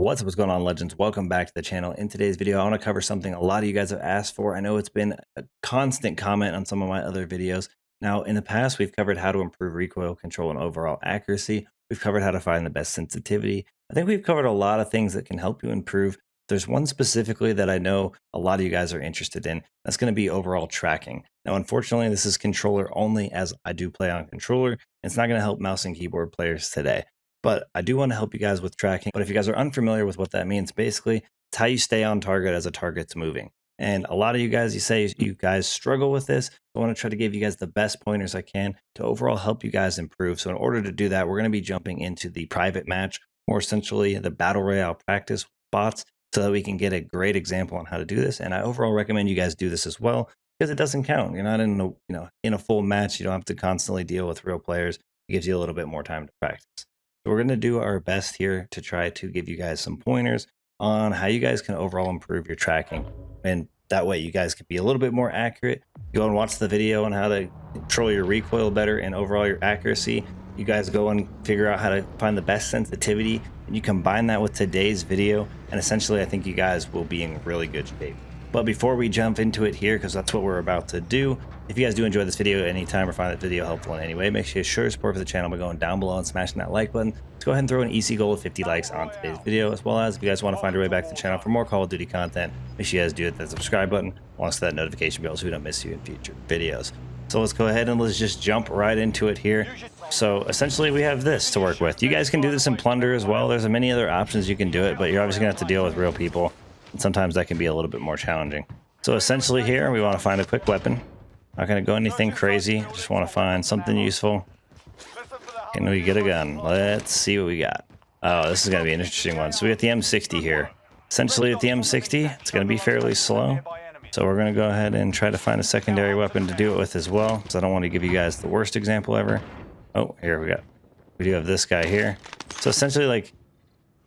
What's going on, legends? Welcome back to the channel. In today's video, I want to cover something a lot of you guys have asked for. I know it's been a constant comment on some of my other videos. Now, in the past, we've covered how to improve recoil control and overall accuracy. We've covered how to find the best sensitivity. I think we've covered a lot of things that can help you improve. There's one specifically that I know a lot of you guys are interested in. That's going to be overall tracking. Now, unfortunately, this is controller only, as I do play on controller. It's not going to help mouse and keyboard players today. But I do want to help you guys with tracking. But if you guys are unfamiliar with what that means, basically, it's how you stay on target as a target's moving. And a lot of you guys, you say you guys struggle with this. I want to try to give you guys the best pointers I can to overall help you guys improve. So in order to do that, we're going to be jumping into the private match, more essentially the battle royale practice bots, so that we can get a great example on how to do this. And I overall recommend you guys do this as well, because it doesn't count. You're not in a full match. You don't have to constantly deal with real players. It gives you a little bit more time to practice. So we're going to do our best here to try to give you guys some pointers on how you guys can overall improve your tracking. And that way you guys can be a little bit more accurate. Go and watch the video on how to control your recoil better and overall your accuracy. You guys go and figure out how to find the best sensitivity, and you combine that with today's video, and essentially I think you guys will be in really good shape. But before we jump into it here, because that's what we're about to do, if you guys do enjoy this video at any time or find that video helpful in any way, make sure you show your support for the channel by going down below and smashing that like button. Let's go ahead and throw an easy goal of 50 likes on today's video, as well as if you guys want to find your way back to the channel for more Call of Duty content, make sure you guys do hit that subscribe button, alongside that notification bell so we don't miss you in future videos. So let's go ahead and let's just jump right into it here. So essentially we have this to work with. You guys can do this in Plunder as well. There's many other options you can do it, but you're obviously going to have to deal with real people, and sometimes that can be a little bit more challenging. So essentially here, we want to find a quick weapon. Not going to go anything crazy. Just want to find something useful. Can we get a gun? Let's see what we got. Oh, this is going to be an interesting one. So we got the M60 here. Essentially with the M60, it's going to be fairly slow. So we're going to go ahead and try to find a secondary weapon to do it with as well, because I don't want to give you guys the worst example ever. Oh, here we do have this guy here. So essentially, like,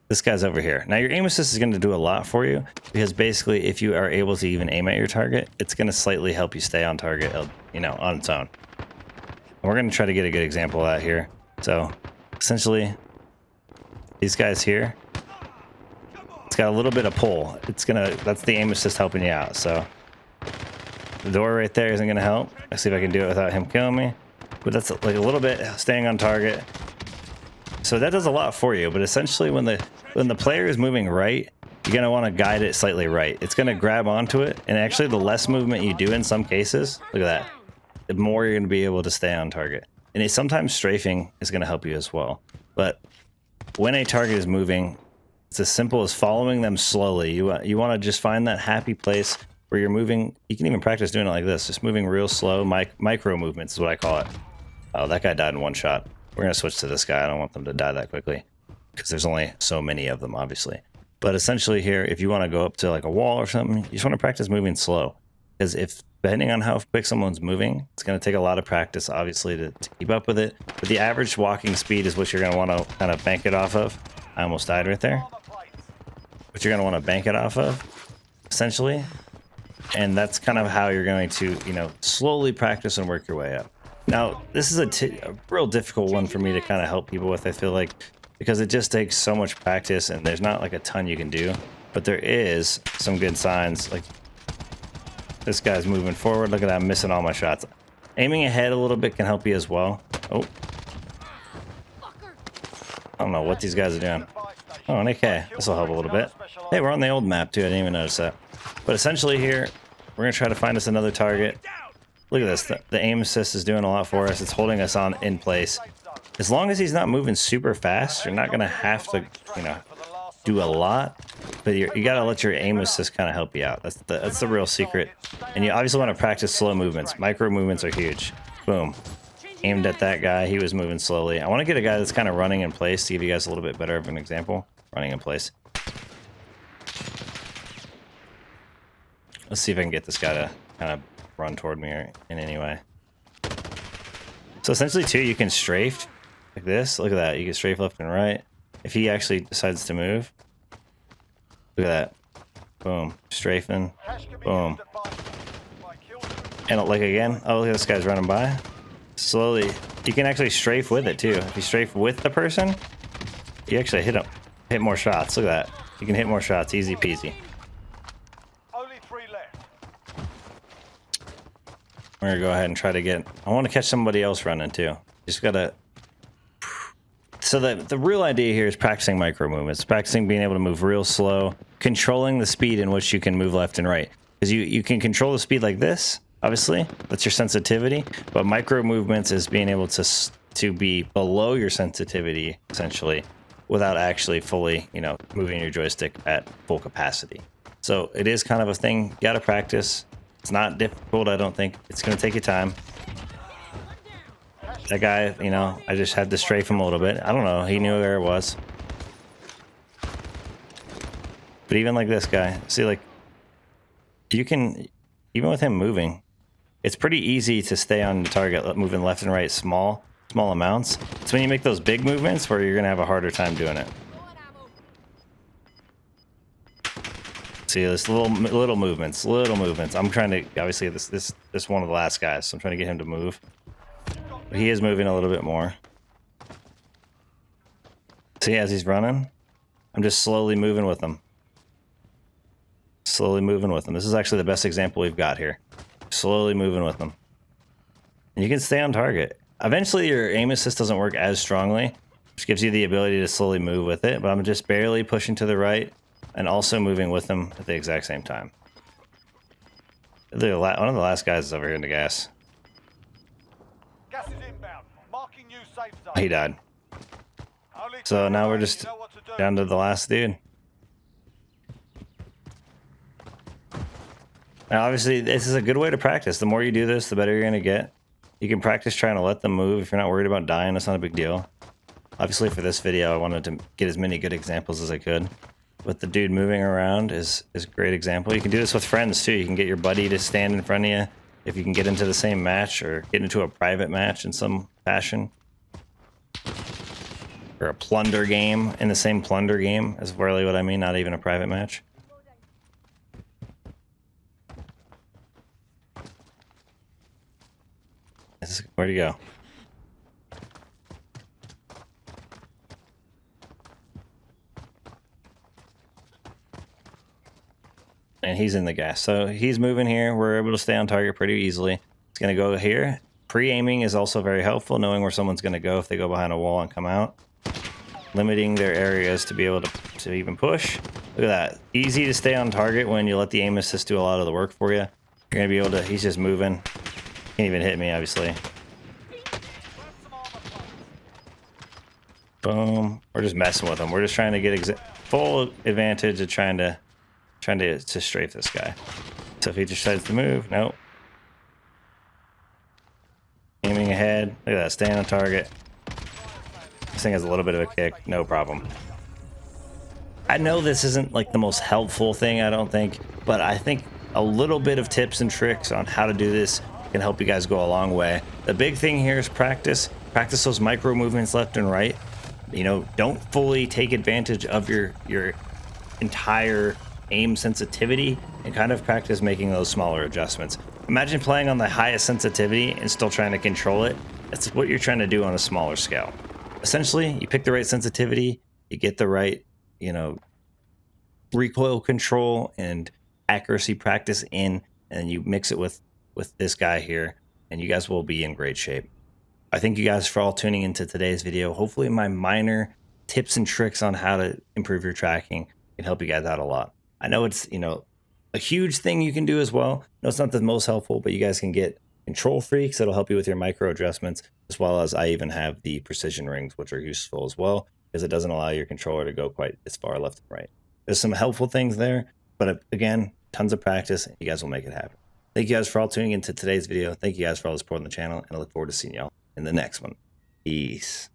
this guy's over here. Now your aim assist is going to do a lot for you, because basically if you are able to even aim at your target, it's going to slightly help you stay on target, on its own. And we're going to try to get a good example of that here. So essentially these guys here, it's got a little bit of pull. That's the aim assist helping you out. So the door right there isn't going to help. Let's see if I can do it without him killing me. But that's like a little bit staying on target. So that does a lot for you, but essentially when the player is moving right, you're going to want to guide it slightly right. It's going to grab onto it, and actually the less movement you do in some cases, look at that, the more you're going to be able to stay on target. And sometimes strafing is going to help you as well. But when a target is moving, it's as simple as following them slowly. You want to just find that happy place where you're moving. You can even practice doing it like this, just moving real slow, micro movements is what I call it. Oh, that guy died in one shot. We're going to switch to this guy. I don't want them to die that quickly, because there's only so many of them, obviously. But essentially here, if you want to go up to like a wall or something, you just want to practice moving slow. Because depending on how quick someone's moving, it's going to take a lot of practice, obviously, to keep up with it. But the average walking speed is what you're going to want to kind of bank it off of. I almost died right there. What you're going to want to bank it off of, essentially. And that's kind of how you're going to, slowly practice and work your way up. Now, this is a real difficult one for me to kind of help people with, I feel like, because it just takes so much practice and there's not like a ton you can do. But there is some good signs, like this guy's moving forward. Look at that, I'm missing all my shots. Aiming ahead a little bit can help you as well. Oh. I don't know what these guys are doing. Oh, an AK. This will help a little bit. Hey, we're on the old map too, I didn't even notice that. But essentially here, we're going to try to find us another target. Look at this, the aim assist is doing a lot for us. It's holding us in place. As long as he's not moving super fast, you're not going to have to, do a lot. But you got to let your aim assist kind of help you out. That's the real secret. And you obviously want to practice slow movements. Micro movements are huge. Boom. Aimed at that guy. He was moving slowly. I want to get a guy that's kind of running in place to give you guys a little bit better of an example. Running in place. Let's see if I can get this guy to kind of run toward me in any way. So essentially too, you can strafe like this. Look at that, you can strafe left and right. If he actually decides to move, look at that, boom, strafing, boom. And like again, oh, look at this guy's running by slowly. You can actually strafe with it too. If you strafe with the person, you actually hit him. Hit more shots. Look at that. You can hit more shots. Easy peasy. Only 3 left. We're gonna go ahead and try to get. I want to catch somebody else running too. Just gotta. So the real idea here is practicing micro movements, practicing being able to move real slow, controlling the speed in which you can move left and right. Because you can control the speed like this, obviously, that's your sensitivity. But micro movements is being able to be below your sensitivity, essentially, without actually fully, you know, moving your joystick at full capacity. So it is kind of a thing. You gotta practice. It's not difficult, I don't think. It's gonna take you time. That guy, you know, I just had to strafe him a little bit. I don't know. He knew where it was. But even like this guy, see, like, you can, even with him moving, it's pretty easy to stay on the target, moving left and right, small amounts. It's when you make those big movements where you're going to have a harder time doing it. See, this little movements. I'm trying to, obviously, this one of the last guys, so I'm trying to get him to move. But he is moving a little bit more. See, as he's running, I'm just slowly moving with him. Slowly moving with him. This is actually the best example we've got here. Slowly moving with him. And you can stay on target. Eventually, your aim assist doesn't work as strongly, which gives you the ability to slowly move with it. But I'm just barely pushing to the right and also moving with him at the exact same time. One of the last guys is over here in the gas. Gas is inbound. Marking new safe zone. He died. So now we're just down to the last dude. Now, obviously, this is a good way to practice. The more you do this, the better you're going to get. You can practice trying to let them move. If you're not worried about dying, that's not a big deal. Obviously, for this video, I wanted to get as many good examples as I could. But the dude moving around is a great example. You can do this with friends, too. You can get your buddy to stand in front of you if you can get into the same match or get into a private match in some fashion. Or a plunder game in the same plunder game is really what I mean, not even a private match. Where'd he go? And he's in the gas. So he's moving here. We're able to stay on target pretty easily. It's going to go here. Pre-aiming is also very helpful, knowing where someone's going to go if they go behind a wall and come out. Limiting their areas to be able to even push. Look at that. Easy to stay on target when you let the aim assist do a lot of the work for you. You're going to be able to... He's just moving. Can't even hit me, obviously. Boom. We're just messing with him. We're just trying to get full advantage of trying to strafe this guy. So if he just decides to move, nope. Aiming ahead. Look at that. Staying on target. This thing has a little bit of a kick. No problem. I know this isn't like the most helpful thing, I don't think, but I think a little bit of tips and tricks on how to do this can help you guys go a long way. The big thing here is practice. Practice those micro movements left and right. You know, don't fully take advantage of your entire aim sensitivity and kind of practice making those smaller adjustments. Imagine playing on the highest sensitivity and still trying to control it. That's what you're trying to do on a smaller scale. Essentially, you pick the right sensitivity, you get the right, you know, recoil control and accuracy practice in, and you mix it with this guy here, and you guys will be in great shape. I thank you guys for all tuning into today's video. Hopefully my minor tips and tricks on how to improve your tracking can help you guys out a lot. I know it's, you know, a huge thing you can do as well. No, it's not the most helpful, but you guys can get control freaks that'll help you with your micro adjustments, as well as I even have the precision rings, which are useful as well, because it doesn't allow your controller to go quite as far left and right. There's some helpful things there, but again, tons of practice, and you guys will make it happen. Thank you guys for all tuning into today's video. Thank you guys for all the support on the channel, and I look forward to seeing y'all in the next one. Peace.